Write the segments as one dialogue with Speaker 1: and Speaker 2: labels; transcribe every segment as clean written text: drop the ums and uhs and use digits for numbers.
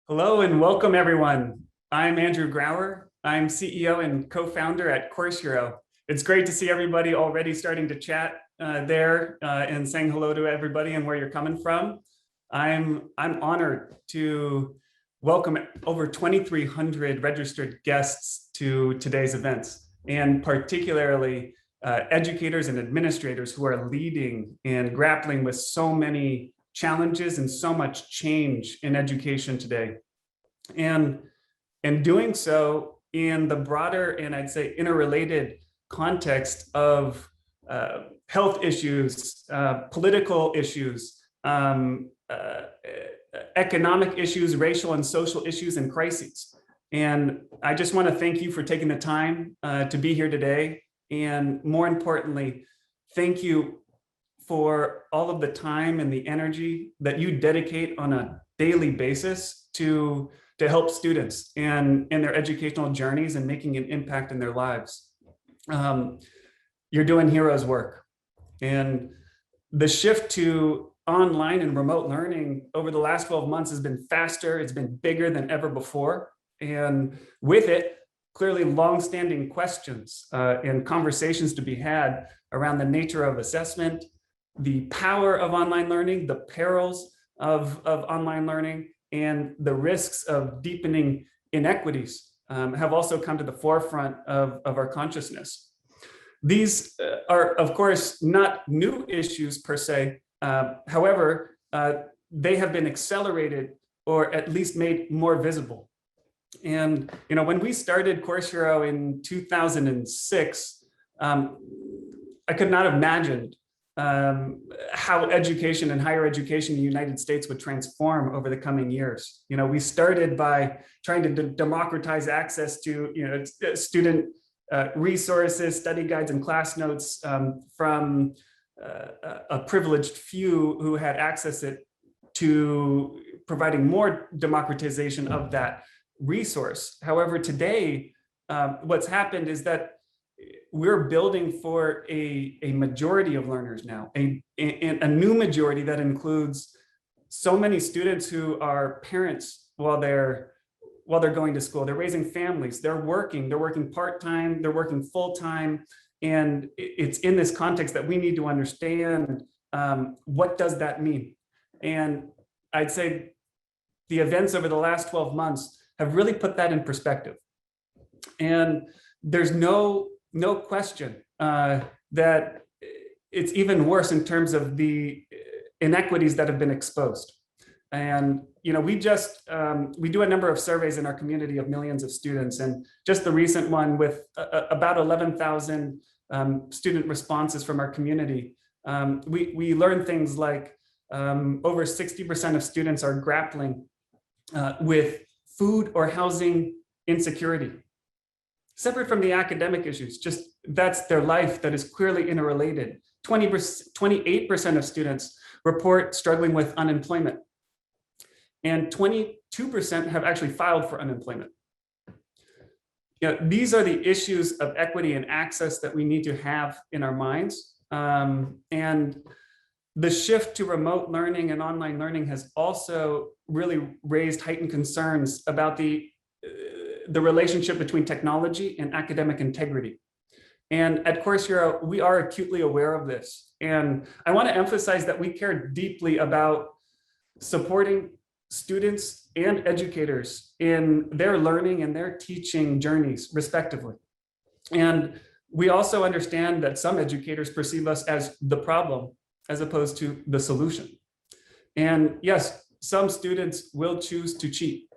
Speaker 1: Hello and welcome everyone. I'm Andrew Grauer. I'm CEO and co-founder at Course Hero. It's great to see everybody already starting to chat there and saying hello to everybody and where you're coming from. I'm honored to welcome over 2,300 registered guests to today's events, and particularly educators and administrators who are leading and grappling with so many challenges and so much change in education today. And doing so in the broader and I'd say interrelated context of health issues, political issues, economic issues, racial and social issues and crises. And I just want to thank you for taking the time to be here today. And more importantly, thank you for all of the time and the energy that you dedicate on a daily basis to help students and in their educational journeys and making an impact in their lives. You're doing heroes work. And the shift to online and remote learning over the last 12 months has been faster, it's been bigger than ever before. And with it, clearly longstanding questions and conversations to be had around the nature of assessment, the power of online learning, the perils of online learning, and the risks of deepening inequities have also come to the forefront of our consciousness. These are, of course, not new issues per se. However, they have been accelerated or at least made more visible. And when we started Course Hero in 2006, I could not have imagined how education and higher education in the United States would transform over the coming years. We started by trying to democratize access to student resources, study guides, and class notes from a privileged few who had access to providing more democratization of that resource. However, today, what's happened is that we're building for a majority of learners now, a new majority that includes so many students who are parents while they're going to school. They're raising families, they're working part-time, they're working full-time. And it's in this context that we need to understand what does that mean? And I'd say the events over the last 12 months have really put that in perspective. And there's no question that it's even worse in terms of the inequities that have been exposed. And we do a number of surveys in our community of millions of students, and just the recent one with about 11,000 student responses from our community, we learned things like over 60% of students are grappling with food or housing insecurity. Separate from the academic issues, just that's their life that is clearly interrelated. 28% of students report struggling with unemployment, and 22% have actually filed for unemployment. These are the issues of equity and access that we need to have in our minds. And the shift to remote learning and online learning has also really raised heightened concerns about the relationship between technology and academic integrity. And at Course Hero, we are acutely aware of this. And I want to emphasize that we care deeply about supporting students and educators in their learning and their teaching journeys, respectively. And we also understand that some educators perceive us as the problem as opposed to the solution. And yes, some students will choose to cheat,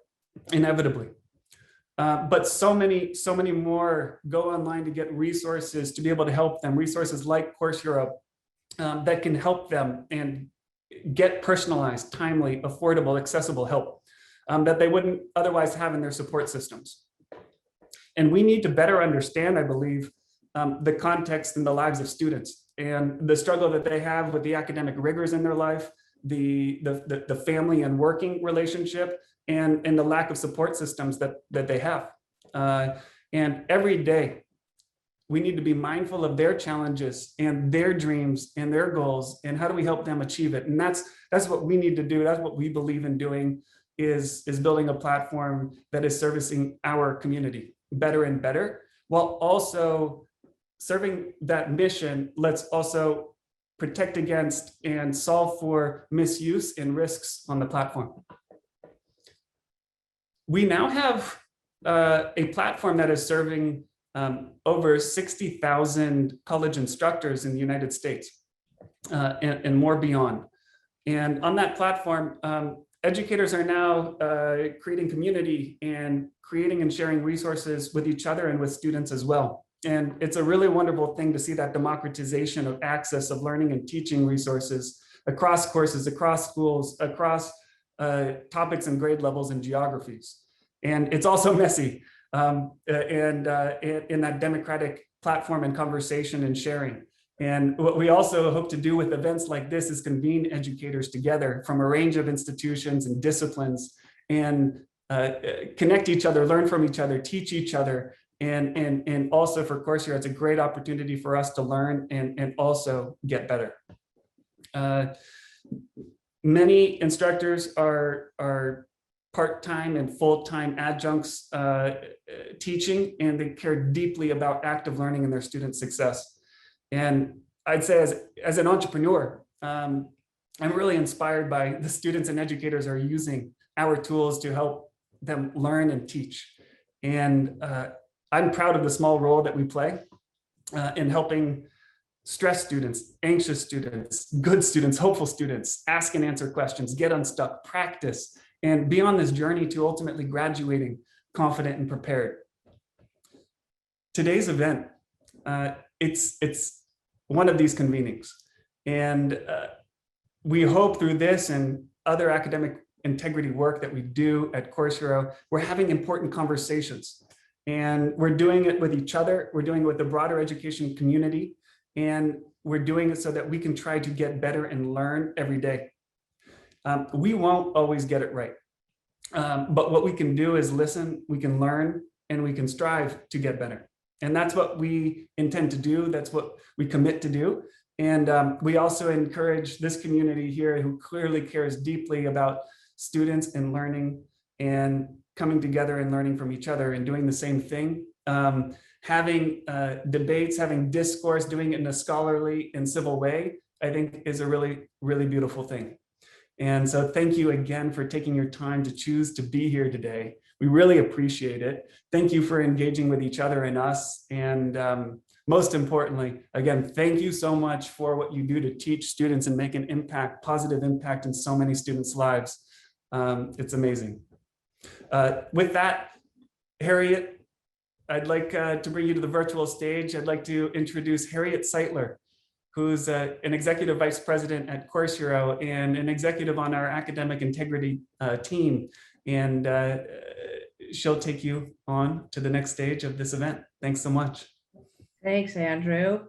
Speaker 1: inevitably. But so many more go online to get resources to be able to help them, resources like Course Hero that can help them and get personalized, timely, affordable, accessible help that they wouldn't otherwise have in their support systems. And we need to better understand, I believe, the context and the lives of students and the struggle that they have with the academic rigors in their life, the family and working relationship, and the lack of support systems that they have. And every day, we need to be mindful of their challenges and their dreams and their goals, and how do we help them achieve it? And that's what we need to do. That's what we believe in doing. is building a platform that is servicing our community better and better, while also serving that mission. Let's also protect against and solve for misuse and risks on the platform. We now have a platform that is serving over 60,000 college instructors in the United States and more beyond. And on that platform, educators are now creating community and creating and sharing resources with each other and with students as well. And it's a really wonderful thing to see that democratization of access of learning and teaching resources across courses, across schools, across topics and grade levels and geographies. And it's also messy in that democratic platform and conversation and sharing. And what we also hope to do with events like this is convene educators together from a range of institutions and disciplines and connect each other, learn from each other, teach each other. And also for Coursera, it's a great opportunity for us to learn and also get better. Many instructors are part-time and full-time adjuncts teaching, and they care deeply about active learning and their student success. And I'd say as an entrepreneur, I'm really inspired by the students and educators are using our tools to help them learn and teach. And I'm proud of the small role that we play in helping stressed students, anxious students, good students, hopeful students, ask and answer questions, get unstuck, practice, and be on this journey to ultimately graduating confident and prepared. Today's event, it's one of these convenings. And we hope through this and other academic integrity work that we do at Coursera, we're having important conversations. And we're doing it with each other. We're doing it with the broader education community. And we're doing it so that we can try to get better and learn every day. We won't always get it right. But what we can do is listen, we can learn, and we can strive to get better. And that's what we intend to do. That's what we commit to do. And we also encourage this community here who clearly cares deeply about students and learning and coming together and learning from each other and doing the same thing. Having debates, having discourse, doing it in a scholarly and civil way, I think is a really, really beautiful thing. And so thank you again for taking your time to choose to be here today. We really appreciate it. Thank you for engaging with each other and us. And most importantly, again, thank you so much for what you do to teach students and make an impact, positive impact in so many students' lives. It's amazing. With that, Harriet, I'd like to bring you to the virtual stage. I'd like to introduce Harriet Seitler, who's an executive vice president at Coursera and an executive on our academic integrity team. And she'll take you on to the next stage of this event. Thanks so much.
Speaker 2: Thanks, Andrew.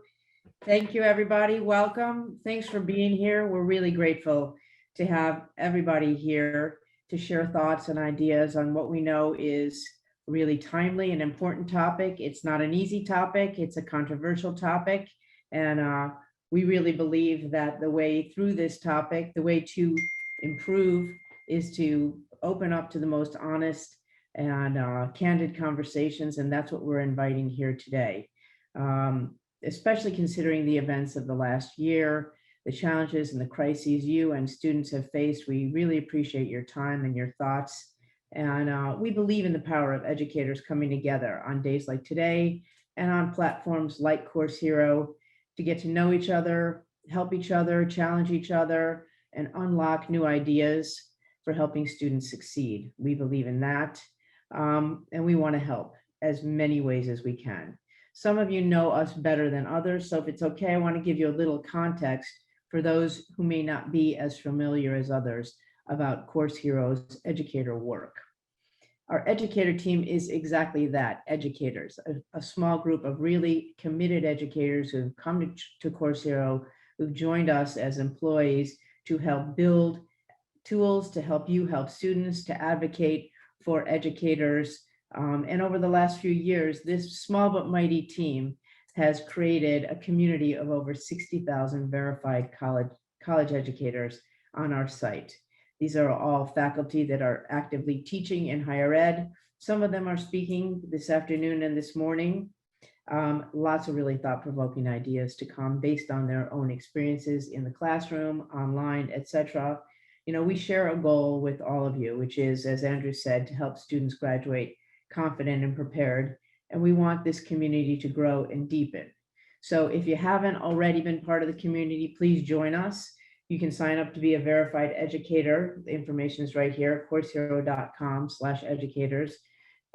Speaker 2: Thank you, everybody. Welcome. Thanks for being here. We're really grateful to have everybody here to share thoughts and ideas on what we know is a really timely and important topic. It's not an easy topic. It's a controversial topic. And we really believe that the way through this topic, the way to improve is to open up to the most honest and candid conversations. And that's what we're inviting here today, especially considering the events of the last year, the challenges and the crises you and students have faced. We really appreciate your time and your thoughts. And we believe in the power of educators coming together on days like today and on platforms like Coursera to get to know each other, help each other, challenge each other, and unlock new ideas for helping students succeed. We believe in that, and we want to help as many ways as we can. Some of you know us better than others, so if it's okay, I want to give you a little context for those who may not be as familiar as others about Coursera's educator work. Our educator team is exactly that, educators, a small group of really committed educators who've come to Coursera, who've joined us as employees to help build tools, to help you help students, to advocate for educators. And over the last few years, this small but mighty team has created a community of over 60,000 verified college educators on our site. These are all faculty that are actively teaching in higher ed. Some of them are speaking this afternoon and this morning. Lots of really thought-provoking ideas to come based on their own experiences in the classroom, online, etc. You know, we share a goal with all of you, which is, as Andrew said, to help students graduate confident and prepared. And we want this community to grow and deepen. So if you haven't already been part of the community, please join us. You can sign up to be a verified educator. The information is right here, coursehero.com/educators.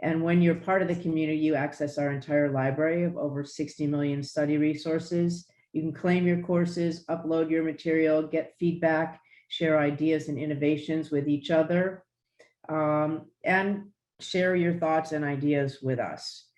Speaker 2: And when you're part of the community, you access our entire library of over 60 million study resources. You can claim your courses, upload your material, get feedback, share ideas and innovations with each other, and share your thoughts and ideas with us.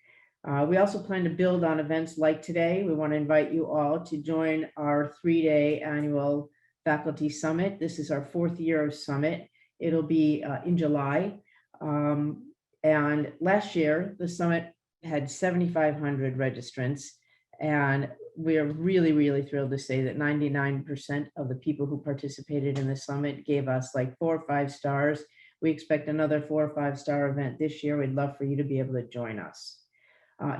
Speaker 2: We also plan to build on events like today. We want to invite you all to join our 3-day annual faculty summit. This is our 4th year of summit. It'll be in July. And last year, the summit had 7,500 registrants. And we are really, really thrilled to say that 99% of the people who participated in the summit gave us like 4 or 5 stars. We expect another 4 or 5-star event this year. We'd love for you to be able to join us.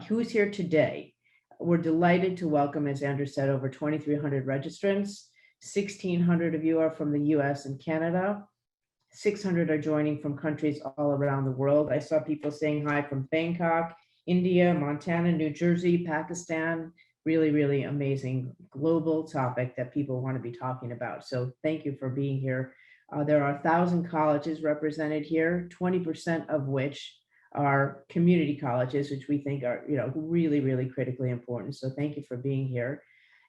Speaker 2: Who's here today? We're delighted to welcome, as Andrew said, over 2,300 registrants. 1,600 of you are from the US and Canada. 600 are joining from countries all around the world. I saw people saying hi from Bangkok, India, Montana, New Jersey, Pakistan. Really, really amazing global topic that people want to be talking about. So thank you for being here. There are 1,000 colleges represented here, 20% of which are community colleges, which we think are, you know, really, really critically important. So thank you for being here.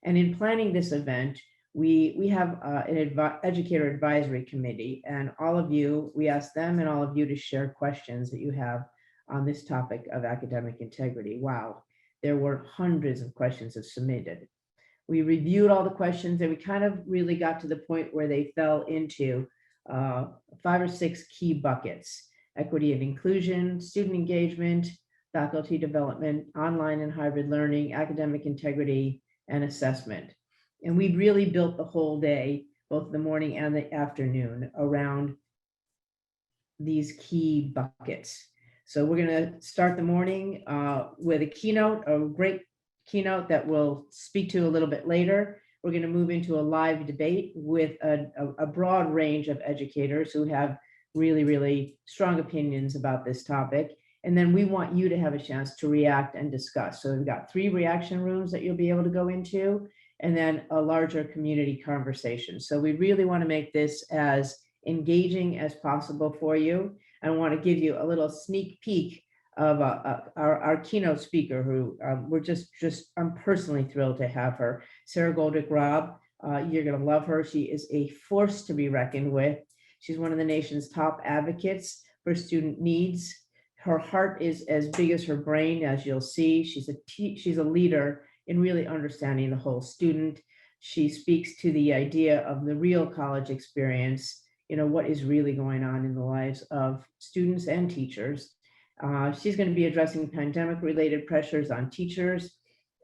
Speaker 2: And in planning this event, we have an educator advisory committee, and all of you, we ask them and all of you to share questions that you have on this topic of academic integrity. Wow, there were hundreds of questions submitted. We reviewed all the questions and we kind of really got to the point where they fell into 5 or 6 key buckets: equity and inclusion, student engagement, faculty development, online and hybrid learning, academic integrity, and assessment. And we really built the whole day, both the morning and the afternoon, around these key buckets. So we're going to start the morning with a keynote, a great keynote that we'll speak to a little bit later. We're going to move into a live debate with a broad range of educators who have really, really strong opinions about this topic. And then we want you to have a chance to react and discuss. So we've got 3 reaction rooms that you'll be able to go into, and then a larger community conversation. So we really want to make this as engaging as possible for you. I want to give you a little sneak peek of our keynote speaker, who I'm personally thrilled to have her, Sara Goldrick-Rab. You're going to love her. She is a force to be reckoned with. She's one of the nation's top advocates for student needs. Her heart is as big as her brain, as you'll see. She's a leader in really understanding the whole student. She speaks to the idea of the real college experience, you know, what is really going on in the lives of students and teachers. She's going to be addressing pandemic-related pressures on teachers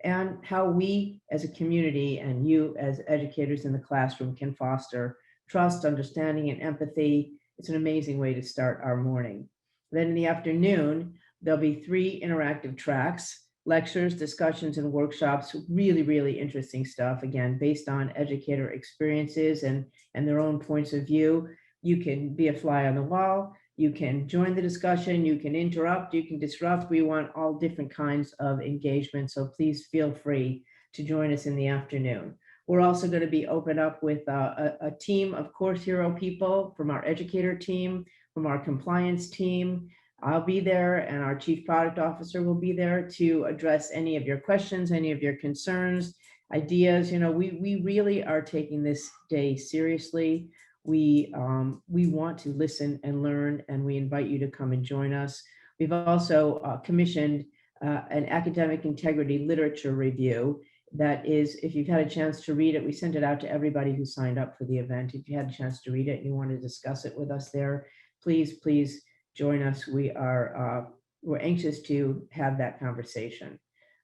Speaker 2: and how we as a community and you as educators in the classroom can foster trust, understanding, and empathy. It's an amazing way to start our morning. Then in the afternoon, there'll be 3 interactive tracks: lectures, discussions, and workshops. Really, really interesting stuff, again, based on educator experiences and their own points of view. You can be a fly on the wall. You can join the discussion. You can interrupt. You can disrupt. We want all different kinds of engagement. So please feel free to join us in the afternoon. We're also going to be open up with a team of Course Hero people from our educator team, from our compliance team. I'll be there, and our Chief Product Officer will be there to address any of your questions, any of your concerns, ideas. You know, we really are taking this day seriously. We want to listen and learn, and we invite you to come and join us. We've also commissioned an academic integrity literature review. That is, if you've had a chance to read it, we sent it out to everybody who signed up for the event. If you had a chance to read it and you want to discuss it with us there, please join us. We're anxious to have that conversation.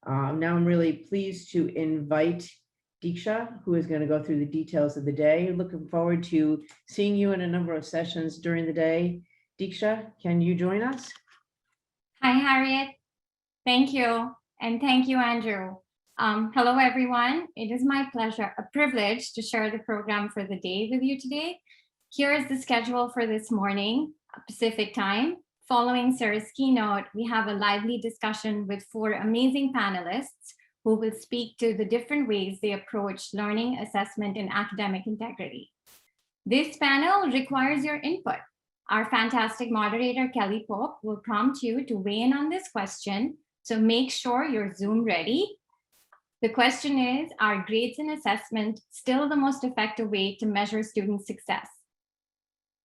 Speaker 2: Now I'm really pleased to invite Diksha, who is going to go through the details of the day. Looking forward to seeing you in a number of sessions during the day. Diksha, can you join us?
Speaker 3: Hi, Harriet. Thank you. And thank you, Andrew. Hello, everyone. It is my pleasure, a privilege to share the program for the day with you today. Here is the schedule for this morning, Pacific time. Following Sarah's keynote, we have a lively discussion with 4 amazing panelists who will speak to the different ways they approach learning, assessment, and academic integrity. This panel requires your input. Our fantastic moderator, Kelly Pope, will prompt you to weigh in on this question, so make sure you're Zoom ready. The question is, are grades and assessment still the most effective way to measure student success?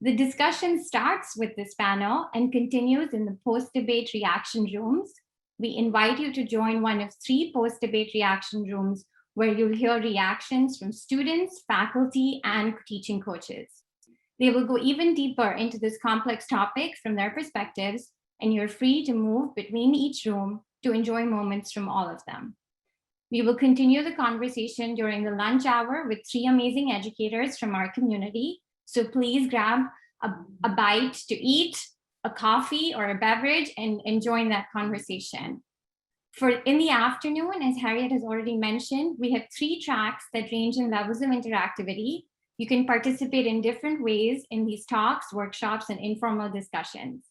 Speaker 3: The discussion starts with this panel and continues in the post-debate reaction rooms. We invite you to join one of 3 post-debate reaction rooms where you'll hear reactions from students, faculty, and teaching coaches. They will go even deeper into this complex topic from their perspectives, and you're free to move between each room to enjoy moments from all of them. We will continue the conversation during the lunch hour with 3 amazing educators from our community. So please grab a bite to eat, a coffee or a beverage, and join that conversation. In the afternoon, as Harriet has already mentioned, we have 3 tracks that range in levels of interactivity. You can participate in different ways in these talks, workshops, and informal discussions.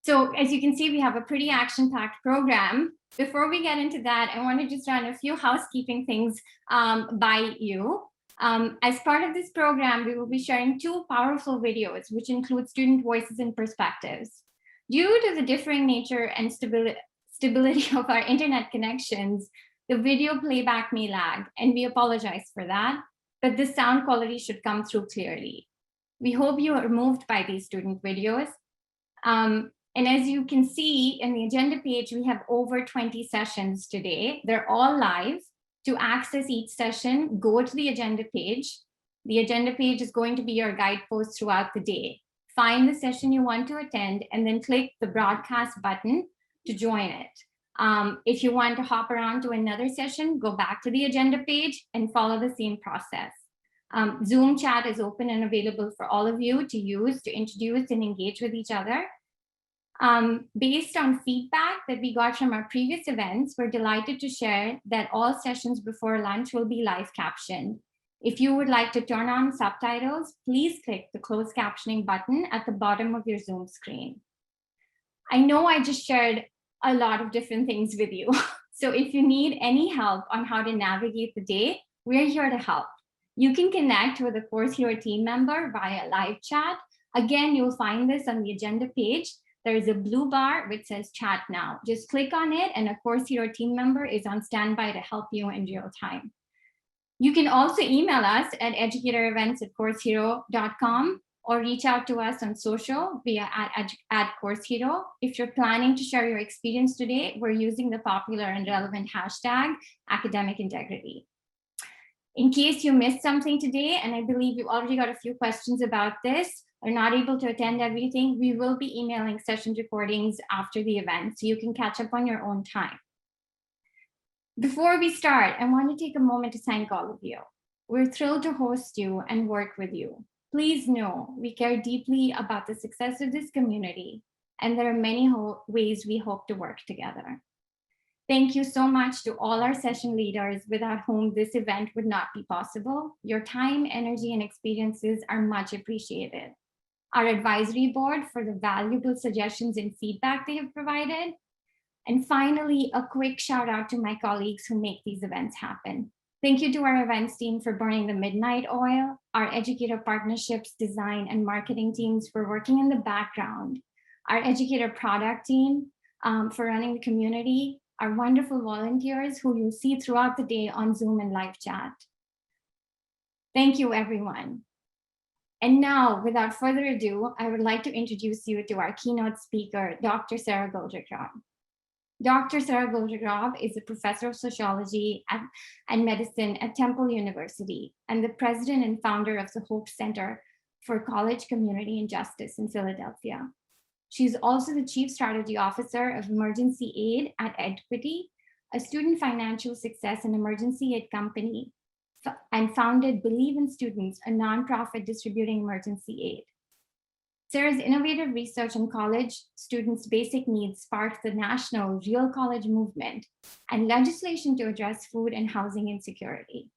Speaker 3: So as you can see, we have a pretty action-packed program. Before we get into that, I want to just run a few housekeeping things by you. As part of this program, we will be sharing 2 powerful videos, which include student voices and perspectives. Due to the differing nature and stability of our internet connections, the video playback may lag, and we apologize for that, but the sound quality should come through clearly. We hope you are moved by these student videos. And as you can see in the agenda page, we have over 20 sessions today. They're all live. To access each session, go to the agenda page. The agenda page is going to be your guidepost throughout the day. Find the session you want to attend and then click the broadcast button to join it. If you want to hop around to another session, go back to the agenda page and follow the same process. Zoom chat is open and available for all of you to use to introduce and engage with each other. Based on feedback that we got from our previous events, we're delighted to share that all sessions before lunch will be live captioned. If you would like to turn on subtitles, please click the closed captioning button at the bottom of your Zoom screen. I know I just shared a lot of different things with you. So if you need any help on how to navigate the day, we're here to help. You can connect with a Course Hero team member via live chat. Again, you'll find this on the agenda page. There is a blue bar which says chat now. Just click on it and a Course Hero team member is on standby to help you in real time. You can also email us at educatorevents@coursehero.com or reach out to us on social via @CourseHero. If you're planning to share your experience today, we're using the popular and relevant hashtag academic integrity. In case you missed something today, and I believe you already got a few questions about this, are not able to attend everything, we will be emailing session recordings after the event, so you can catch up on your own time. Before we start, I want to take a moment to thank all of you. We're thrilled to host you and work with you. Please know we care deeply about the success of this community, and there are many ways we hope to work together. Thank you so much to all our session leaders without whom this event would not be possible. Your time, energy, and experiences are much appreciated. Our advisory board for the valuable suggestions and feedback they have provided. And finally, a quick shout out to my colleagues who make these events happen. Thank you to our events team for burning the midnight oil, our educator partnerships, design, and marketing teams for working in the background, our educator product team for running the community, our wonderful volunteers who you'll see throughout the day on Zoom and live chat. Thank you, everyone. And now, without further ado, I would like to introduce you to our keynote speaker, Dr. Sara Goldrick-Rab. Dr. Sara Goldrick-Rab is a professor of sociology and medicine at Temple University and the president and founder of the Hope Center for College Community and Justice in Philadelphia. She's also the chief strategy officer of emergency aid at Equity, a student financial success and emergency aid company, and founded Believe in Students, a nonprofit distributing emergency aid. Sara's innovative research on college students' basic needs sparked the national Real College movement and legislation to address food and housing insecurity.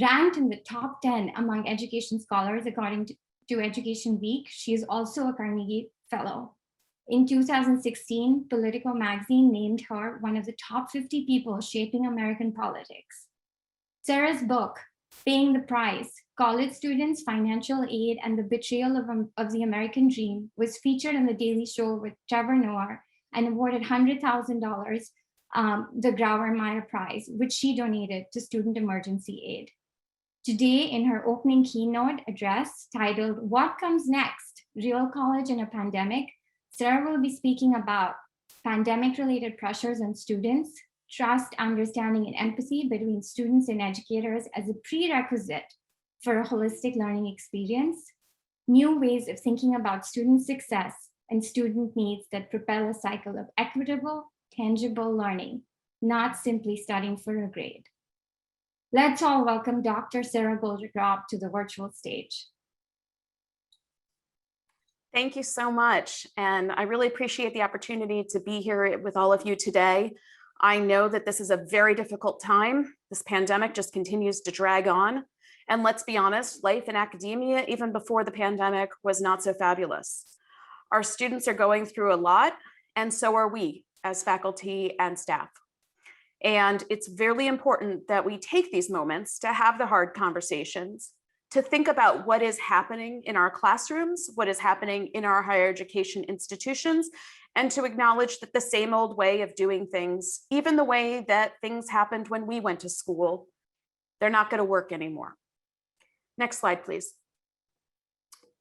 Speaker 3: Ranked in the top 10 among education scholars according to Education Week, she is also a Carnegie Fellow. In 2016, Politico magazine named her one of the top 50 people shaping American politics. Sara's book, Paying the Price, College Students, Financial Aid, and the Betrayal of the American Dream, was featured on The Daily Show with Trevor Noah and awarded $100,000, the Grauer-Meyer Prize, which she donated to Student Emergency Aid. Today, in her opening keynote address titled, What Comes Next? Real College in a Pandemic, Sara will be speaking about pandemic-related pressures on students, trust, understanding, and empathy between students and educators as a prerequisite for a holistic learning experience, new ways of thinking about student success and student needs that propel a cycle of equitable, tangible learning, not simply studying for a grade. Let's all welcome Dr. Sara Goldrick-Rab to the virtual stage.
Speaker 4: Thank you so much. And I really appreciate the opportunity to be here with all of you today. I know that this is a very difficult time. This pandemic just continues to drag on. And let's be honest, life in academia, even before the pandemic, was not so fabulous. Our students are going through a lot, and so are we as faculty and staff. And it's very important that we take these moments to have the hard conversations, to think about what is happening in our classrooms, what is happening in our higher education institutions, and to acknowledge that the same old way of doing things, even the way that things happened when we went to school, they're not going to work anymore. Next slide, please.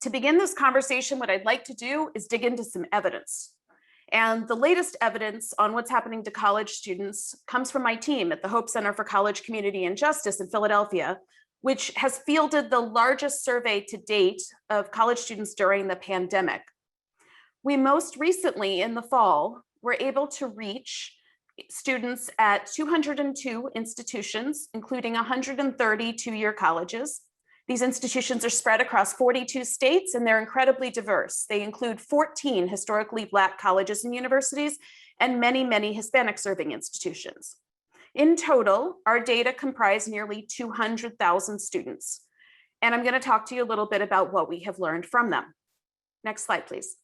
Speaker 4: To begin this conversation, what I'd like to do is dig into some evidence. And the latest evidence on what's happening to college students comes from my team at the Hope Center for College Community and Justice in Philadelphia, which has fielded the largest survey to date of college students during the pandemic. We most recently, in the fall, were able to reach students at 202 institutions, including 130 two-year colleges. These institutions are spread across 42 states, and they're incredibly diverse. They include 14 historically Black colleges and universities, and many, many Hispanic-serving institutions. In total, our data comprise nearly 200,000 students. And I'm going to talk to you a little bit about what we have learned from them. Next slide, please.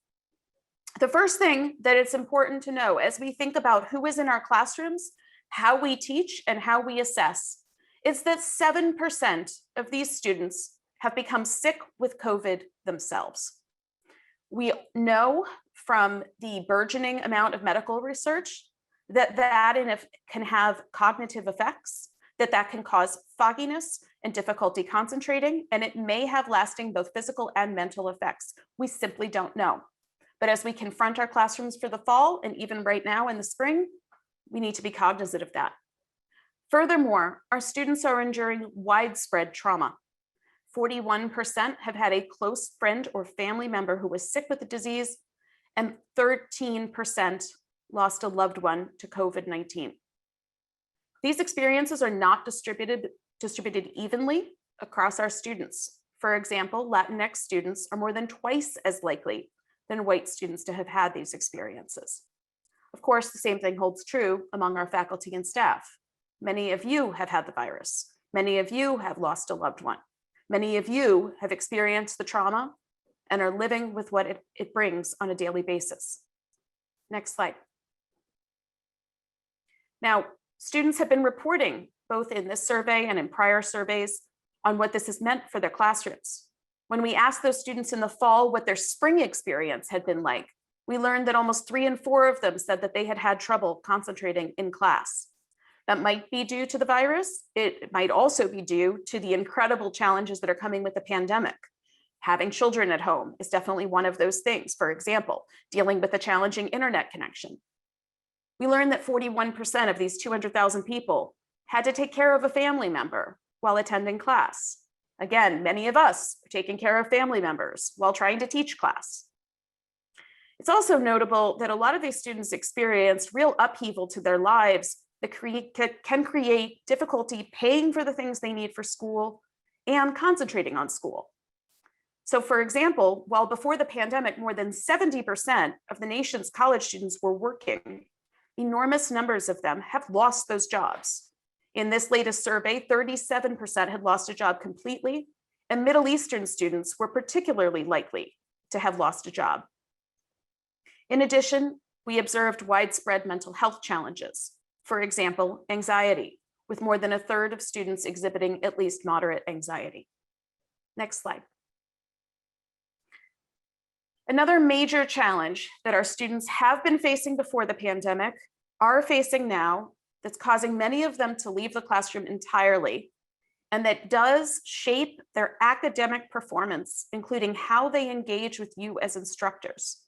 Speaker 4: The first thing that it's important to know as we think about who is in our classrooms, how we teach, and how we assess, is that 7% of these students have become sick with COVID themselves. We know from the burgeoning amount of medical research that can have cognitive effects, that can cause fogginess and difficulty concentrating, and it may have lasting both physical and mental effects. We simply don't know. But as we confront our classrooms for the fall, and even right now in the spring, we need to be cognizant of that. Furthermore, our students are enduring widespread trauma. 41% have had a close friend or family member who was sick with the disease, and 13% lost a loved one to COVID-19. These experiences are not distributed evenly across our students. For example, Latinx students are more than twice as likely than white students to have had these experiences. Of course, the same thing holds true among our faculty and staff. Many of you have had the virus. Many of you have lost a loved one. Many of you have experienced the trauma and are living with what it brings on a daily basis. Next slide. Now, students have been reporting, both in this survey and in prior surveys, on what this has meant for their classrooms. When we asked those students in the fall what their spring experience had been like, we learned that almost 3 in 4 of them said that they had had trouble concentrating in class. That might be due to the virus. It might also be due to the incredible challenges that are coming with the pandemic. Having children at home is definitely one of those things. For example, dealing with a challenging internet connection. We learned that 41% of these 200,000 people had to take care of a family member while attending class. Again, many of us are taking care of family members while trying to teach class. It's also notable that a lot of these students experienced real upheaval to their lives that can create difficulty paying for the things they need for school and concentrating on school. So for example, while before the pandemic, more than 70% of the nation's college students were working, enormous numbers of them have lost those jobs. In this latest survey, 37% had lost a job completely, and Middle Eastern students were particularly likely to have lost a job. In addition, we observed widespread mental health challenges. For example, anxiety, with more than a third of students exhibiting at least moderate anxiety. Next slide. Another major challenge that our students have been facing before the pandemic, are facing now, that's causing many of them to leave the classroom entirely, and that does shape their academic performance, including how they engage with you as instructors,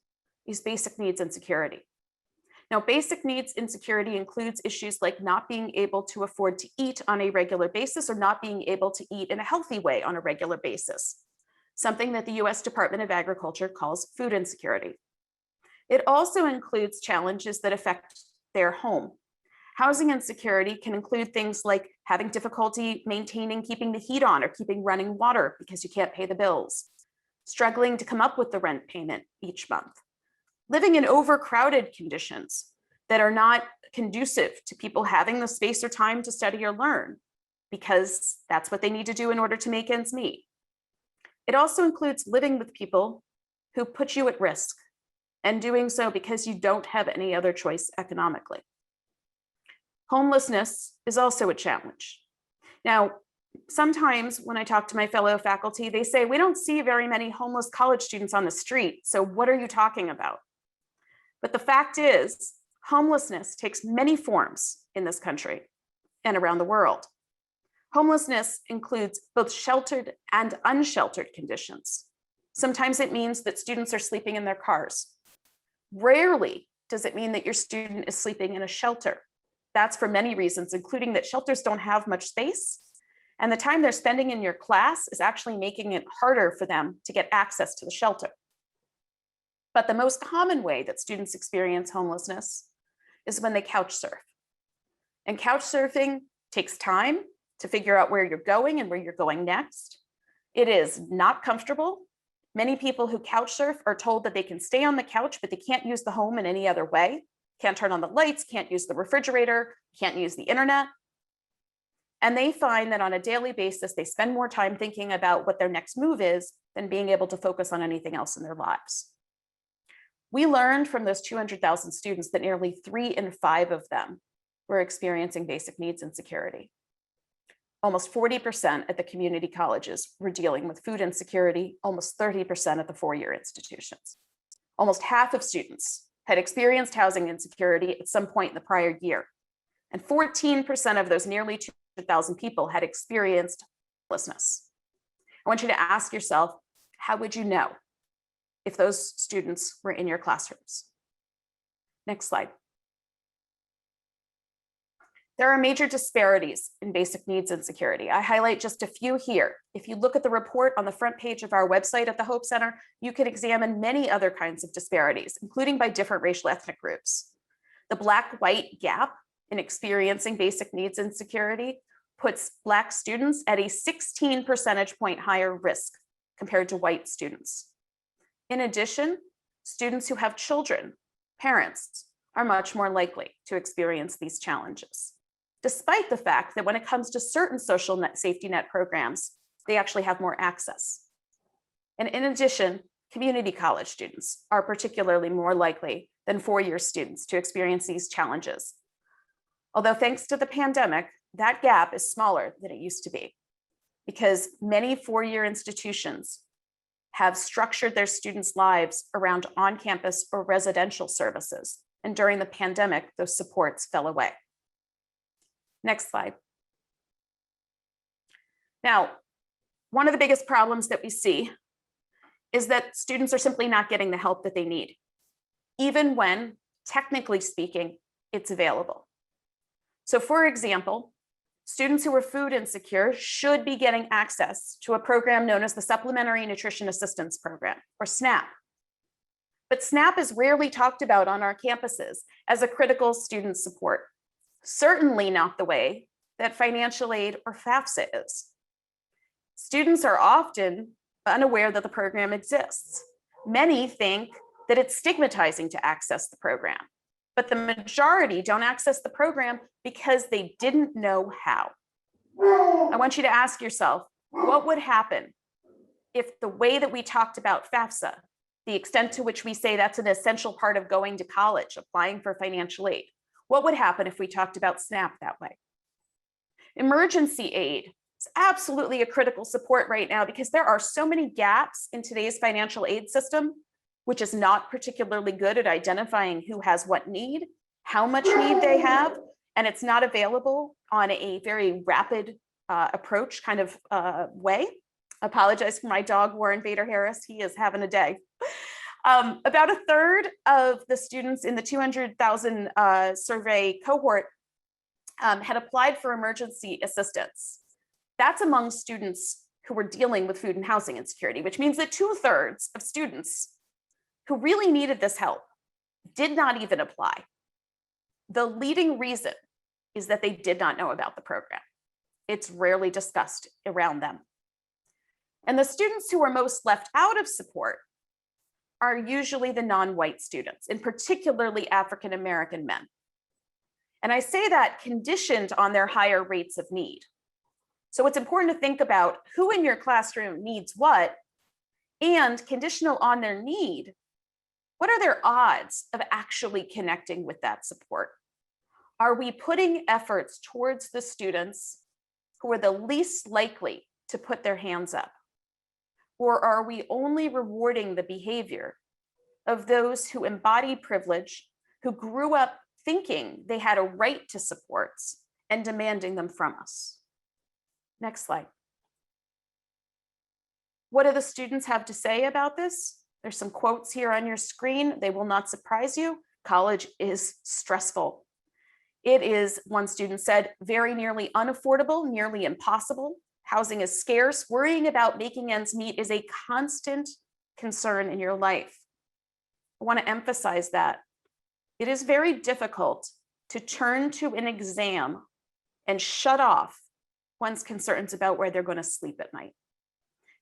Speaker 4: is basic needs insecurity. Now, basic needs insecurity includes issues like not being able to afford to eat on a regular basis or not being able to eat in a healthy way on a regular basis, something that the US Department of Agriculture calls food insecurity. It also includes challenges that affect their home. Housing insecurity can include things like having difficulty maintaining keeping the heat on or keeping running water because you can't pay the bills, struggling to come up with the rent payment each month, living in overcrowded conditions that are not conducive to people having the space or time to study or learn because that's what they need to do in order to make ends meet. It also includes living with people who put you at risk and doing so because you don't have any other choice economically. Homelessness is also a challenge. Now, sometimes when I talk to my fellow faculty, they say, we don't see very many homeless college students on the street, so what are you talking about? But the fact is, homelessness takes many forms in this country and around the world. Homelessness includes both sheltered and unsheltered conditions. Sometimes it means that students are sleeping in their cars. Rarely does it mean that your student is sleeping in a shelter. That's for many reasons, including that shelters don't have much space, and the time they're spending in your class is actually making it harder for them to get access to the shelter. But the most common way that students experience homelessness is when they couch surf. And couch surfing takes time to figure out where you're going and where you're going next. It is not comfortable. Many people who couch surf are told that they can stay on the couch, but they can't use the home in any other way. Can't turn on the lights, can't use the refrigerator, can't use the internet. And they find that on a daily basis, they spend more time thinking about what their next move is than being able to focus on anything else in their lives. We learned from those 200,000 students that nearly 3 in 5 of them were experiencing basic needs insecurity. Almost 40% at the community colleges were dealing with food insecurity, almost 30% at the four-year institutions. Almost half of students had experienced housing insecurity at some point in the prior year. And 14% of those nearly 200,000 people had experienced homelessness. I want you to ask yourself, how would you know if those students were in your classrooms? Next slide. There are major disparities in basic needs insecurity. I highlight just a few here. If you look at the report on the front page of our website at the Hope Center, you can examine many other kinds of disparities, including by different racial ethnic groups. The Black-white gap in experiencing basic needs insecurity puts Black students at a 16 percentage point higher risk compared to white students. In addition, students who have children, parents, are much more likely to experience these challenges, despite the fact that when it comes to certain social safety net programs, they actually have more access. And in addition, community college students are particularly more likely than four-year students to experience these challenges. Although thanks to the pandemic, that gap is smaller than it used to be because many four-year institutions have structured their students' lives around on-campus or residential services. And during the pandemic, those supports fell away. Next slide. Now, one of the biggest problems that we see is that students are simply not getting the help that they need, even when, technically speaking, it's available. So for example, students who are food insecure should be getting access to a program known as the Supplementary Nutrition Assistance Program, or SNAP. But SNAP is rarely talked about on our campuses as a critical student support. Certainly not the way that financial aid or FAFSA is. Students are often unaware that the program exists. Many think that it's stigmatizing to access the program, but the majority don't access the program because they didn't know how. I want you to ask yourself, what would happen if the way that we talked about FAFSA, the extent to which we say that's an essential part of going to college, applying for financial aid, what would happen if we talked about SNAP that way? Emergency aid is absolutely a critical support right now because there are so many gaps in today's financial aid system, which is not particularly good at identifying who has what need, how much need they have, and it's not available on a very rapid approach kind of way. Apologize for my dog, Warren Vader Harris. He is having a day. About a third of the students in the 200,000 survey cohort had applied for emergency assistance. That's among students who were dealing with food and housing insecurity, which means that 2/3 of students who really needed this help did not even apply. The leading reason is that they did not know about the program. It's rarely discussed around them. And the students who are most left out of support are usually the non-white students, and particularly African-American men. And I say that conditioned on their higher rates of need. So it's important to think about who in your classroom needs what, and conditional on their need, what are their odds of actually connecting with that support? Are we putting efforts towards the students who are the least likely to put their hands up? Or are we only rewarding the behavior of those who embody privilege, who grew up thinking they had a right to supports and demanding them from us? Next slide. What do the students have to say about this? There's some quotes here on your screen. They will not surprise you. College is stressful. It is, one student said, very nearly unaffordable, nearly impossible. Housing is scarce. Worrying about making ends meet is a constant concern in your life. I want to emphasize that. It is very difficult to turn to an exam and shut off one's concerns about where they're going to sleep at night.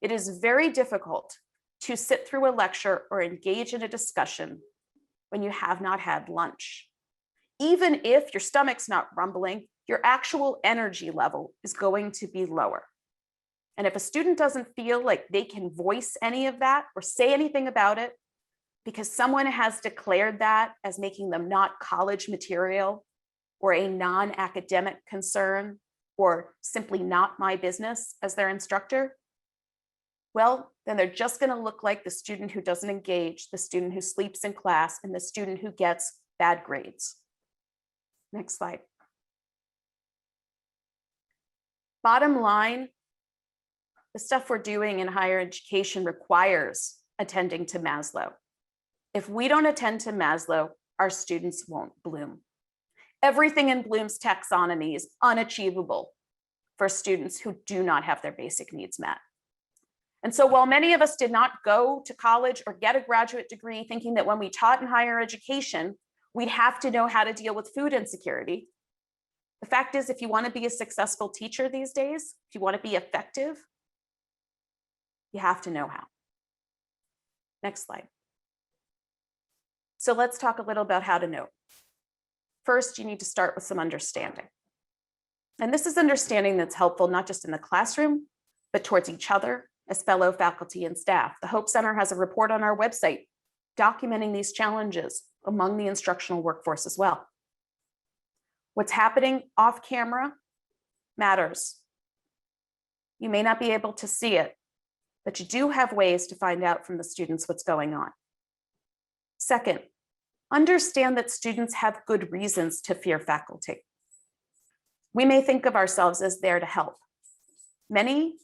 Speaker 4: It is very difficult to sit through a lecture or engage in a discussion when you have not had lunch. Even if your stomach's not rumbling, your actual energy level is going to be lower. And if a student doesn't feel like they can voice any of that or say anything about it because someone has declared that as making them not college material or a non-academic concern or simply not my business as their instructor, well, then they're just going to look like the student who doesn't engage, the student who sleeps in class, and the student who gets bad grades. Next slide. Bottom line, the stuff we're doing in higher education requires attending to Maslow. If we don't attend to Maslow, our students won't bloom. Everything in Bloom's taxonomy is unachievable for students who do not have their basic needs met. And so while many of us did not go to college or get a graduate degree thinking that when we taught in higher education, we'd have to know how to deal with food insecurity, the fact is, if you want to be a successful teacher these days, if you want to be effective, you have to know how. Next slide. So let's talk a little about how to know. First, you need to start with some understanding. And this is understanding that's helpful not just in the classroom, but towards each other as fellow faculty and staff. The Hope Center has a report on our website documenting these challenges among the instructional workforce as well. What's happening off camera matters. You may not be able to see it, but you do have ways to find out from the students what's going on. Second, understand that students have good reasons to fear faculty. We may think of ourselves as there to help. Many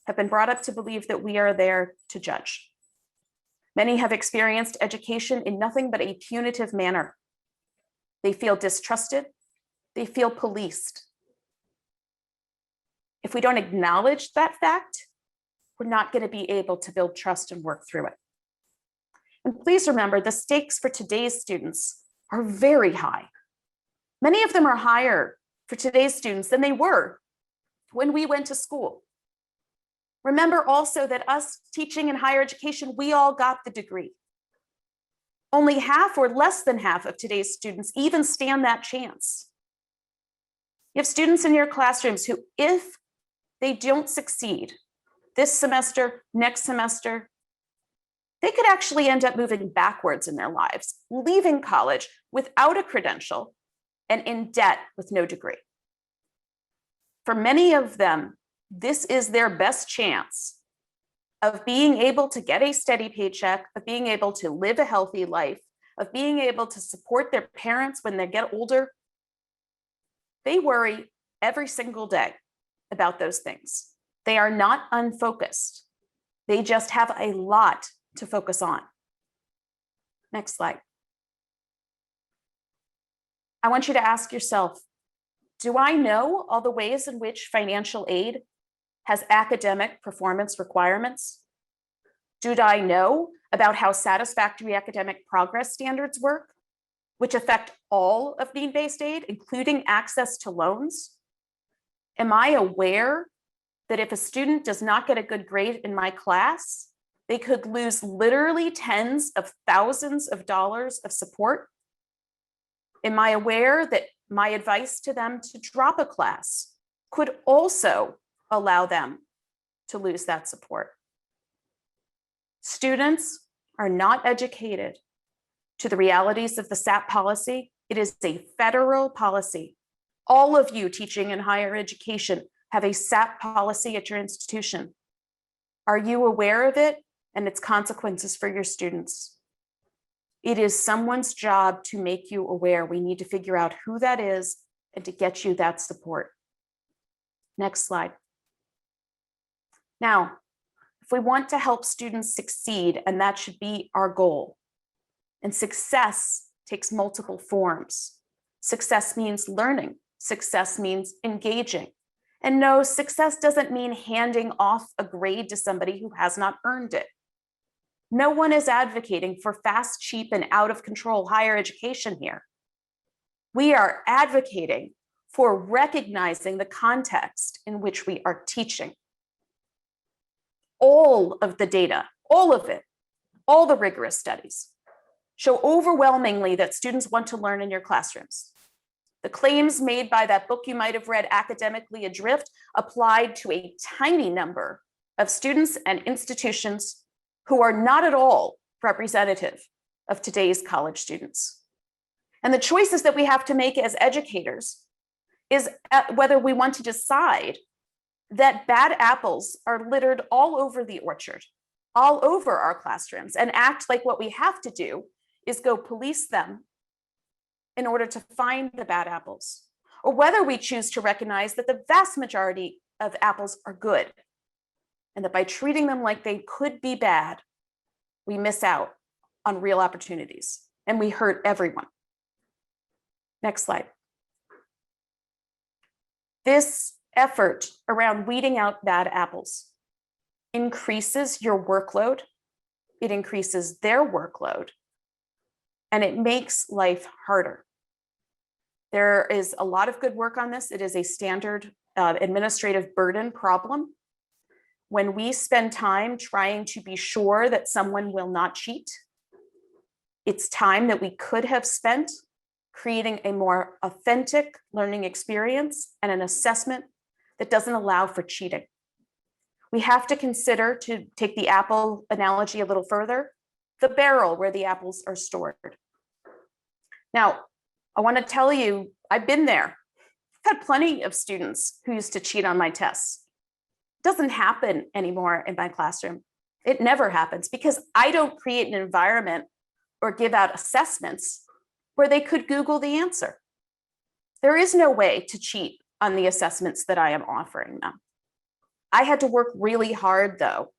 Speaker 4: have been brought up to believe that we are there to judge. Many have experienced education in nothing but a punitive manner. They feel distrusted. They feel policed. If we don't acknowledge that fact, we're not going to be able to build trust and work through it. And please remember, the stakes for today's students are very high. Many of them are higher for today's students than they were when we went to school. Remember also that us teaching in higher education, we all got the degree. Only half or less than half of today's students even stand that chance. You have students in your classrooms who, if they don't succeed this semester, next semester, they could actually end up moving backwards in their lives, leaving college without a credential and in debt with no degree. For many of them, this is their best chance of being able to get a steady paycheck, of being able to live a healthy life, of being able to support their parents when they get older. They worry every single day about those things. They are not unfocused. They just have a lot to focus on. Next slide. I want you to ask yourself, do I know all the ways in which financial aid has academic performance requirements? Do I know about how satisfactory academic progress standards work, which affect all of need-based aid, including access to loans? Am I aware that if a student does not get a good grade in my class, they could lose literally tens of thousands of dollars of support? Am I aware that my advice to them to drop a class could also allow them to lose that support? Students are not educated to the realities of the SAP policy. It is a federal policy. All of you teaching in higher education have a SAP policy at your institution. Are you aware of it and its consequences for your students? It is someone's job to make you aware. We need to figure out who that is and to get you that support. Next slide. Now, if we want to help students succeed, and that should be our goal, and success takes multiple forms. Success means learning. Success means engaging. And no, success doesn't mean handing off a grade to somebody who has not earned it. No one is advocating for fast, cheap, and out of control higher education here. We are advocating for recognizing the context in which we are teaching. All of the data, all of it, all the rigorous studies show overwhelmingly that students want to learn in your classrooms. The claims made by that book you might have read, Academically Adrift, applied to a tiny number of students and institutions who are not at all representative of today's college students. And the choices that we have to make as educators is whether we want to decide that bad apples are littered all over the orchard, all over our classrooms, and act like what we have to do is go police them in order to find the bad apples, or whether we choose to recognize that the vast majority of apples are good, and that by treating them like they could be bad, we miss out on real opportunities and we hurt everyone. Next slide. This effort around weeding out bad apples increases your workload, it increases their workload, and it makes life harder. There is a lot of good work on this. It is a standard administrative burden problem. When we spend time trying to be sure that someone will not cheat, it's time that we could have spent creating a more authentic learning experience and an assessment that doesn't allow for cheating. We have to consider, to take the apple analogy a little further, the barrel where the apples are stored. Now, I want to tell you, I've been there. I've had plenty of students who used to cheat on my tests. It doesn't happen anymore in my classroom. It never happens because I don't create an environment or give out assessments where they could Google the answer. There is no way to cheat on the assessments that I am offering them. I had to work really hard, though,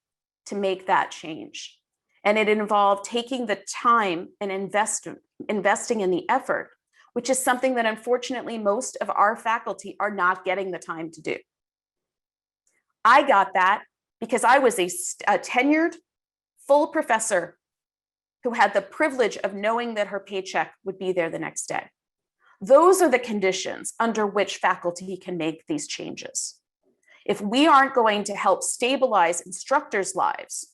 Speaker 4: to make that change. And it involved taking the time and investing in the effort, which is something that unfortunately most of our faculty are not getting the time to do. I got that because I was a tenured, full professor who had the privilege of knowing that her paycheck would be there the next day. Those are the conditions under which faculty can make these changes. If we aren't going to help stabilize instructors' lives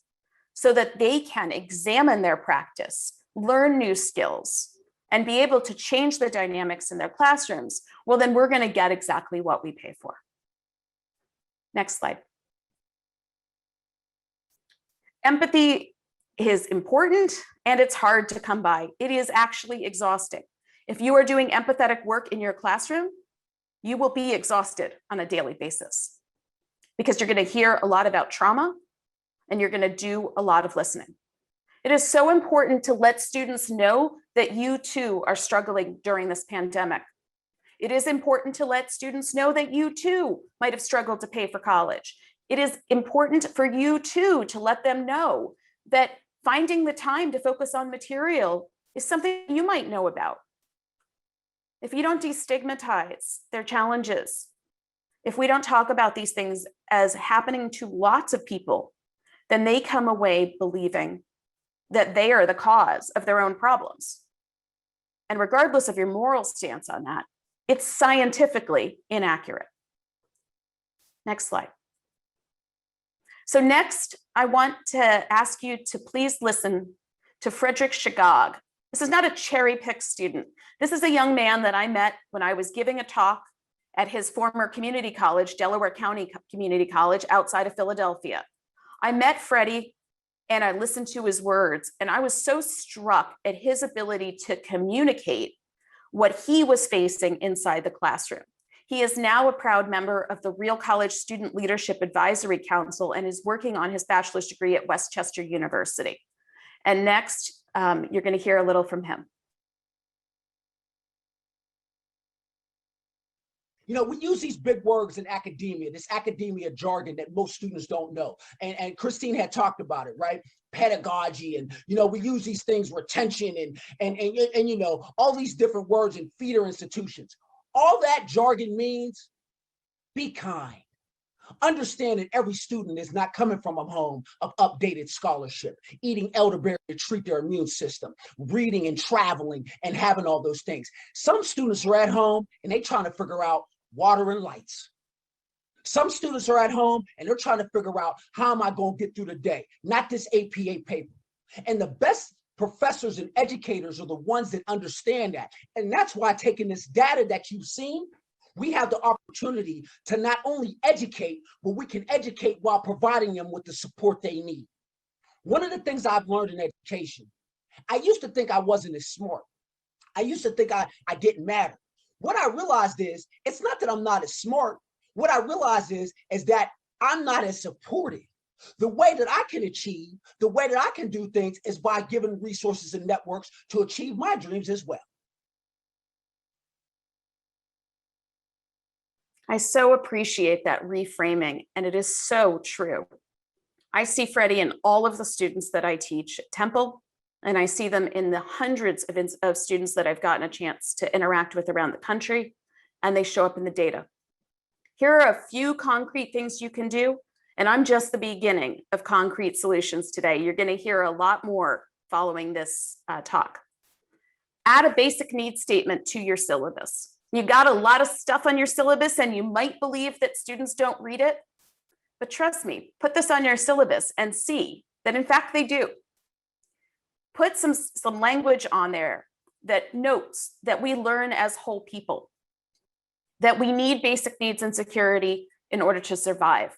Speaker 4: so that they can examine their practice, learn new skills, and be able to change the dynamics in their classrooms, well, then we're going to get exactly what we pay for. Next slide. Empathy is important and it's hard to come by. It is actually exhausting. If you are doing empathetic work in your classroom, you will be exhausted on a daily basis because you're going to hear a lot about trauma and you're going to do a lot of listening. It is so important to let students know that you too are struggling during this pandemic. It is important to let students know that you too might have struggled to pay for college. It is important for you too to let them know that finding the time to focus on material is something you might know about. If you don't destigmatize their challenges, if we don't talk about these things as happening to lots of people, then they come away believing that they are the cause of their own problems. And regardless of your moral stance on that, it's scientifically inaccurate. Next slide. So next, I want to ask you to please listen to Frederick Shagog. This is not a cherry-picked student. This is a young man that I met when I was giving a talk at his former community college, Delaware County Community College, outside of Philadelphia. I met Freddy and I listened to his words, and I was so struck at his ability to communicate what he was facing inside the classroom. He is now a proud member of the RealCollege Student Leadership Advisory Council and is working on his bachelor's degree at Westchester University. And next, you're going to hear a little from him.
Speaker 5: You know, we use these big words in academia, this academia jargon that most students don't know. And Christine had talked about it, right? Pedagogy, and, you know, we use these things, retention and you know, all these different words in feeder institutions. All that jargon means, be kind. Understand that every student is not coming from a home of updated scholarship, eating elderberry to treat their immune system, reading and traveling and having all those things. Some students are at home and they're trying to figure out water and lights. Some students are at home and they're trying to figure out, how am I going to get through the day? Not this APA paper. And the best professors and educators are the ones that understand that. And that's why, taking this data that you've seen, we have the opportunity to not only educate, but we can educate while providing them with the support they need. One of the things I've learned in education, I used to think I wasn't as smart. I used to think I didn't matter. What I realized is, it's not that I'm not as smart. What I realized is that I'm not as supportive. The way that I can achieve, the way that I can do things is by giving resources and networks to achieve my dreams as well.
Speaker 4: I so appreciate that reframing, and it is so true. I see Freddy in all of the students that I teach at Temple, and I see them in the hundreds of students that I've gotten a chance to interact with around the country, and they show up in the data. Here are a few concrete things you can do, and I'm just the beginning of concrete solutions today. You're going to hear a lot more following this talk. Add a basic needs statement to your syllabus. You got a lot of stuff on your syllabus and you might believe that students don't read it, but trust me, put this on your syllabus and see that in fact they do. Put some language on there that notes that we learn as whole people, that we need basic needs and security in order to survive,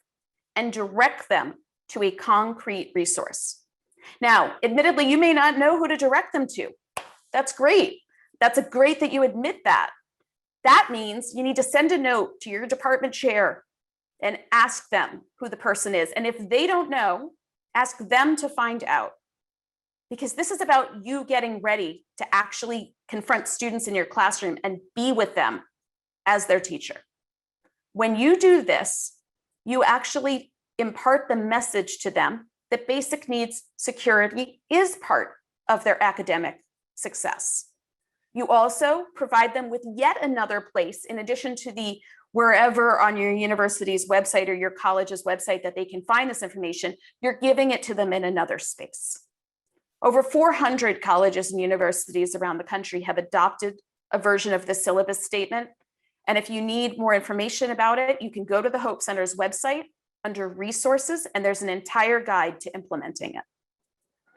Speaker 4: and direct them to a concrete resource. Now, admittedly, you may not know who to direct them to. That's great. That's great that you admit that. That means you need to send a note to your department chair and ask them who the person is. And if they don't know, ask them to find out. Because this is about you getting ready to actually confront students in your classroom and be with them as their teacher. When you do this, you actually impart the message to them that basic needs security is part of their academic success. You also provide them with yet another place, in addition to the wherever on your university's website or your college's website that they can find this information, you're giving it to them in another space. Over 400 colleges and universities around the country have adopted a version of the syllabus statement. And if you need more information about it, you can go to the Hope Center's website under resources, and there's an entire guide to implementing it.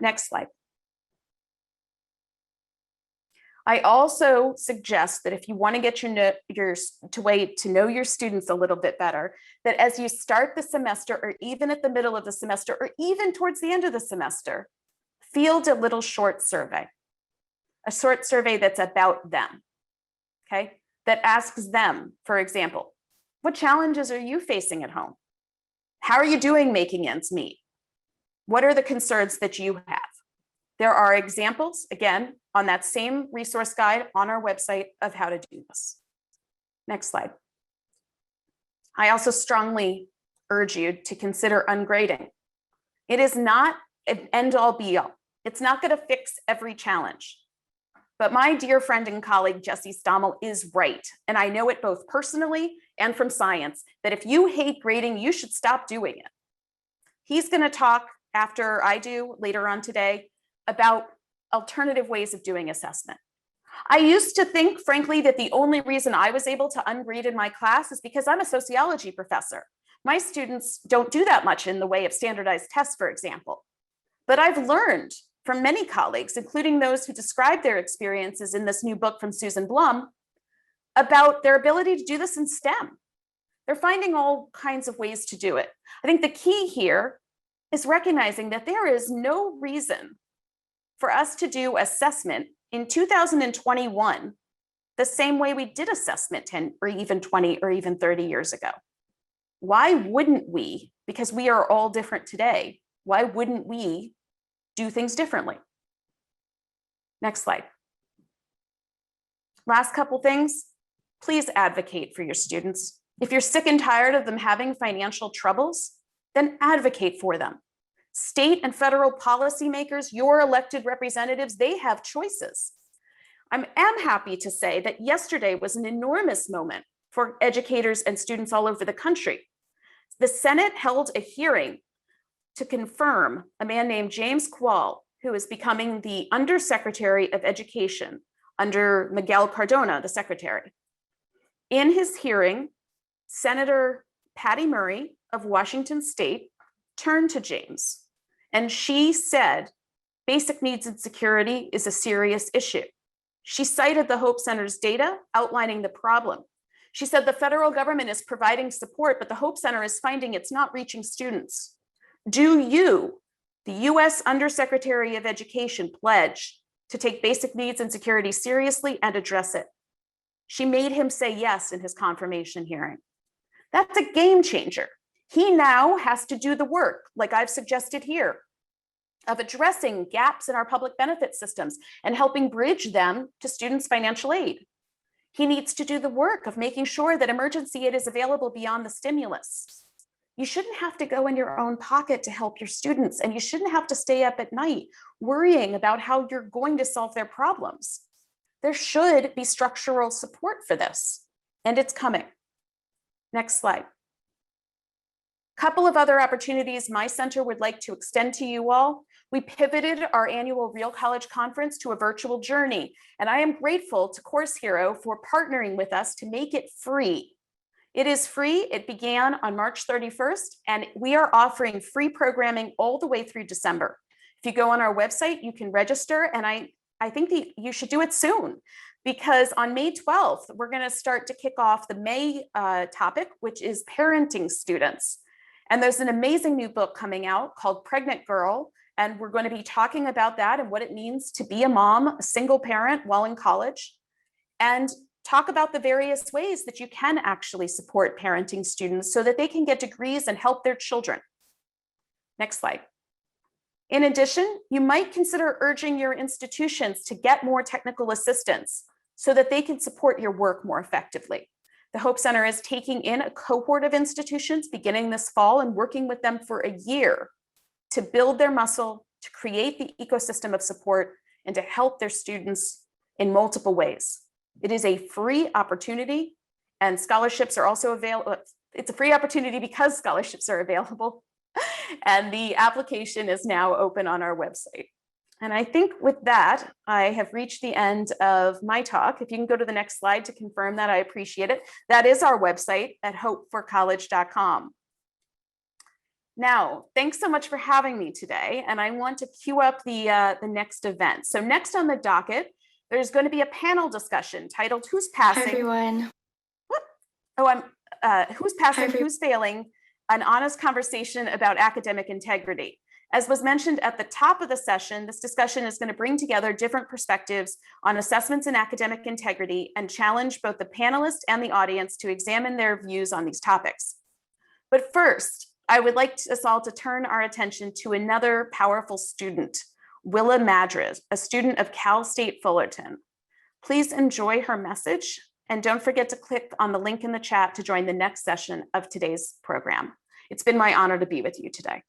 Speaker 4: Next slide. I also suggest that if you want to get to know your students a little bit better, that as you start the semester, or even at the middle of the semester, or even towards the end of the semester, field a little short survey. A short survey that's about them, okay? That asks them, for example, what challenges are you facing at home? How are you doing making ends meet? What are the concerns that you have? There are examples, again, on that same resource guide on our website of how to do this. Next slide. I also strongly urge you to consider ungrading. It is not an end-all be-all. It's not going to fix every challenge. But my dear friend and colleague, Jesse Stommel, is right. And I know it both personally and from science, that if you hate grading, you should stop doing it. He's going to talk after I do later on today about alternative ways of doing assessment. I used to think, frankly, that the only reason I was able to ungrade in my class is because I'm a sociology professor. My students don't do that much in the way of standardized tests, for example. But I've learned from many colleagues, including those who describe their experiences in this new book from Susan Blum, about their ability to do this in STEM. They're finding all kinds of ways to do it. I think the key here is recognizing that there is no reason for us to do assessment in 2021 the same way we did assessment 10 or even 20 or even 30 years ago. Why wouldn't we, because we are all different today, why wouldn't we do things differently? Next slide. Last couple things, please advocate for your students. If you're sick and tired of them having financial troubles, then advocate for them. State and federal policymakers, your elected representatives, they have choices. I am happy to say that yesterday was an enormous moment for educators and students all over the country. The Senate held a hearing to confirm a man named James Quall, who is becoming the Undersecretary of Education under Miguel Cardona, the secretary. In his hearing, Senator Patty Murray of Washington State turned to James, and she said, basic needs and security is a serious issue. She cited the Hope Center's data outlining the problem. She said the federal government is providing support, but the Hope Center is finding it's not reaching students. Do you, the US Undersecretary of Education, pledge to take basic needs and security seriously and address it? She made him say yes in his confirmation hearing. That's a game changer. He now has to do the work, like I've suggested here, of addressing gaps in our public benefit systems and helping bridge them to students' financial aid. He needs to do the work of making sure that emergency aid is available beyond the stimulus. You shouldn't have to go in your own pocket to help your students, and you shouldn't have to stay up at night worrying about how you're going to solve their problems. There should be structural support for this, and it's coming. Next slide. Couple of other opportunities my center would like to extend to you all. We pivoted our annual RealCollege Conference to a virtual journey, and I am grateful to Course Hero for partnering with us to make it free. It is free. It began on March 31st, and we are offering free programming all the way through December. If you go on our website, you can register, and I think that you should do it soon, because on May 12th, we're going to start to kick off the May topic, which is parenting students. And there's an amazing new book coming out called Pregnant Girl, and we're going to be talking about that and what it means to be a mom, a single parent while in college, and talk about the various ways that you can actually support parenting students so that they can get degrees and help their children. Next slide. In addition, you might consider urging your institutions to get more technical assistance so that they can support your work more effectively. The Hope Center is taking in a cohort of institutions beginning this fall and working with them for a year to build their muscle, to create the ecosystem of support, and to help their students in multiple ways. It is a free opportunity, and scholarships are also available. It's a free opportunity because scholarships are available, and the application is now open on our website. And I think with that, I have reached the end of my talk. If you can go to the next slide to confirm that, I appreciate it. That is our website at hopeforcollege.com. Now, thanks so much for having me today. And I want to queue up the next event. So next on the docket, there's going to be a panel discussion titled Who's Passing?
Speaker 6: Hi, everyone.
Speaker 4: What? Oh, Who's Passing, Who's Failing? An honest conversation about academic integrity. As was mentioned at the top of the session, this discussion is going to bring together different perspectives on assessments in academic integrity and challenge both the panelists and the audience to examine their views on these topics. But first, I would like us all to turn our attention to another powerful student, Willow Madrid, a student of Cal State Fullerton. Please enjoy her message, and don't forget to click on the link in the chat to join the next session of today's program. It's been my honor to be with you today.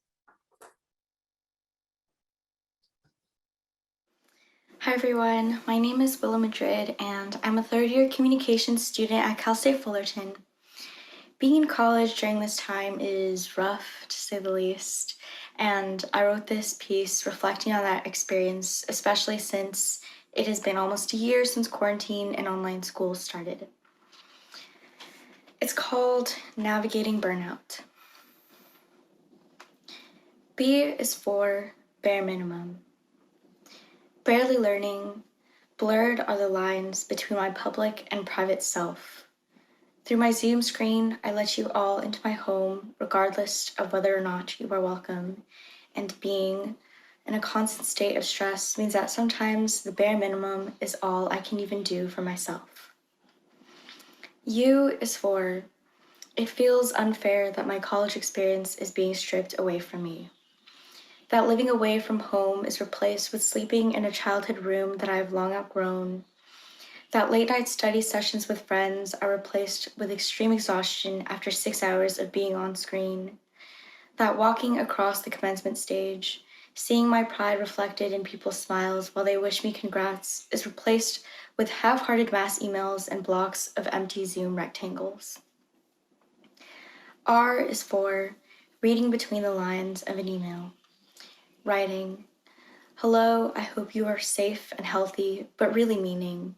Speaker 6: Hi, everyone. My name is Willow Madrid, and I'm a third-year communications student at Cal State Fullerton. Being in college during this time is rough, to say the least, and I wrote this piece reflecting on that experience, especially since it has been almost a year since quarantine and online school started. It's called Navigating Burnout. B is for bare minimum. Barely learning, blurred are the lines between my public and private self. Through my Zoom screen, I let you all into my home, regardless of whether or not you are welcome. And being in a constant state of stress means that sometimes the bare minimum is all I can even do for myself. U is for, it feels unfair that my college experience is being stripped away from me. That living away from home is replaced with sleeping in a childhood room that I have long outgrown. That late night study sessions with friends are replaced with extreme exhaustion after 6 hours of being on screen. That walking across the commencement stage, seeing my pride reflected in people's smiles while they wish me congrats, is replaced with half-hearted mass emails and blocks of empty Zoom rectangles. R is for reading between the lines of an email. Writing, hello, I hope you are safe and healthy, but really meaning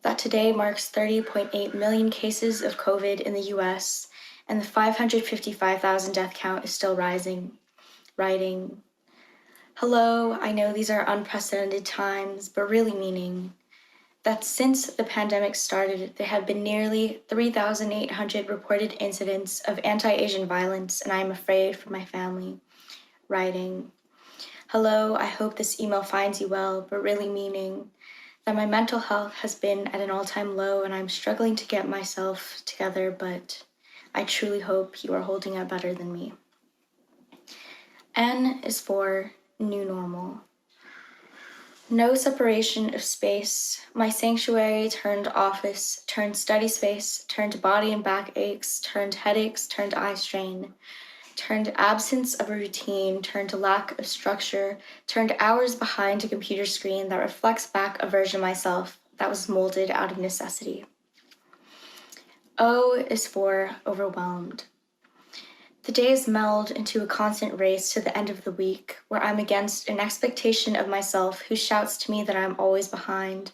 Speaker 6: that today marks 30.8 million cases of COVID in the US and the 555,000 death count is still rising. Writing, hello, I know these are unprecedented times, but really meaning that since the pandemic started, there have been nearly 3,800 reported incidents of anti-Asian violence, and I am afraid for my family. Writing, hello, I hope this email finds you well, but really meaning that my mental health has been at an all-time low and I'm struggling to get myself together, but I truly hope you are holding up better than me. N is for new normal. No separation of space. My sanctuary turned office, turned study space, turned body and back aches, turned headaches, turned eye strain. Turned absence of a routine, turned lack of structure, turned hours behind a computer screen that reflects back a version of myself that was molded out of necessity. O is for overwhelmed. The days meld into a constant race to the end of the week where I'm against an expectation of myself who shouts to me that I'm always behind.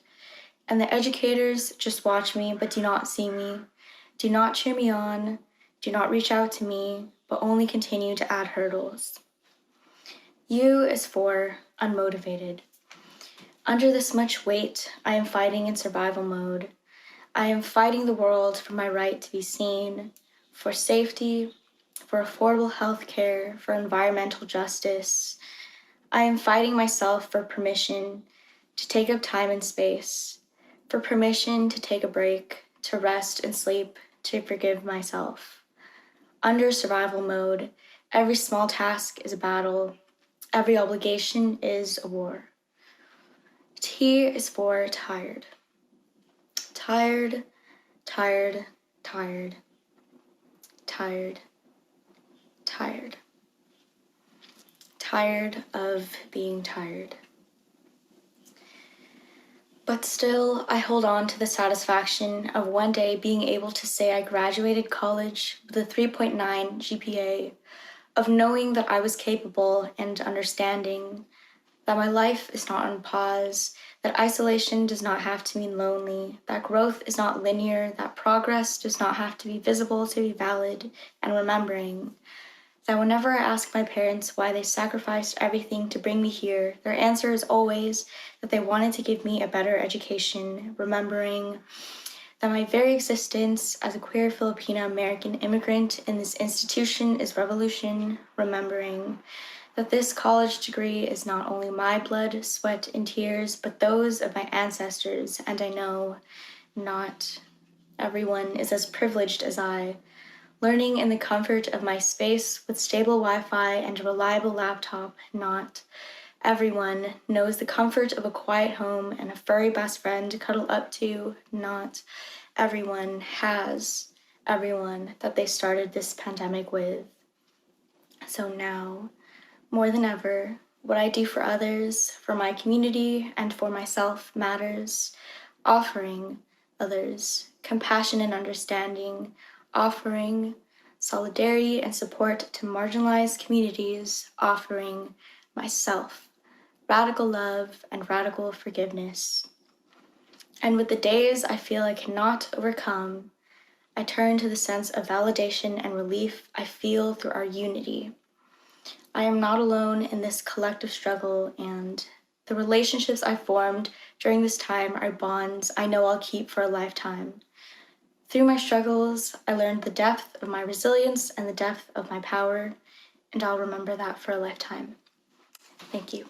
Speaker 6: And the educators just watch me but do not see me, do not cheer me on, do not reach out to me, but only continue to add hurdles. U is for unmotivated. Under this much weight, I am fighting in survival mode. I am fighting the world for my right to be seen, for safety, for affordable health care, for environmental justice. I am fighting myself for permission to take up time and space, for permission to take a break, to rest and sleep, to forgive myself. Under survival mode, every small task is a battle. Every obligation is a war. T is for tired. Tired, tired, tired, tired, tired. Tired of being tired. But still, I hold on to the satisfaction of one day being able to say I graduated college with a 3.9 GPA, of knowing that I was capable and understanding that my life is not on pause, that isolation does not have to mean lonely, that growth is not linear, that progress does not have to be visible to be valid, and remembering that whenever I ask my parents why they sacrificed everything to bring me here, their answer is always that they wanted to give me a better education, remembering that my very existence as a queer Filipino American immigrant in this institution is revolution, remembering that this college degree is not only my blood, sweat, and tears, but those of my ancestors, and I know not everyone is as privileged as I. Learning in the comfort of my space with stable Wi-Fi and a reliable laptop, not everyone knows the comfort of a quiet home and a furry best friend to cuddle up to, not everyone has everyone that they started this pandemic with. So now, more than ever, what I do for others, for my community, and for myself matters, offering others compassion and understanding, offering solidarity and support to marginalized communities, offering myself radical love and radical forgiveness. And with the days I feel I cannot overcome, I turn to the sense of validation and relief I feel through our unity. I am not alone in this collective struggle, and the relationships I formed during this time are bonds I know I'll keep for a lifetime. Through my struggles, I learned the depth of my resilience and the depth of my power, and I'll remember that for a lifetime. Thank you.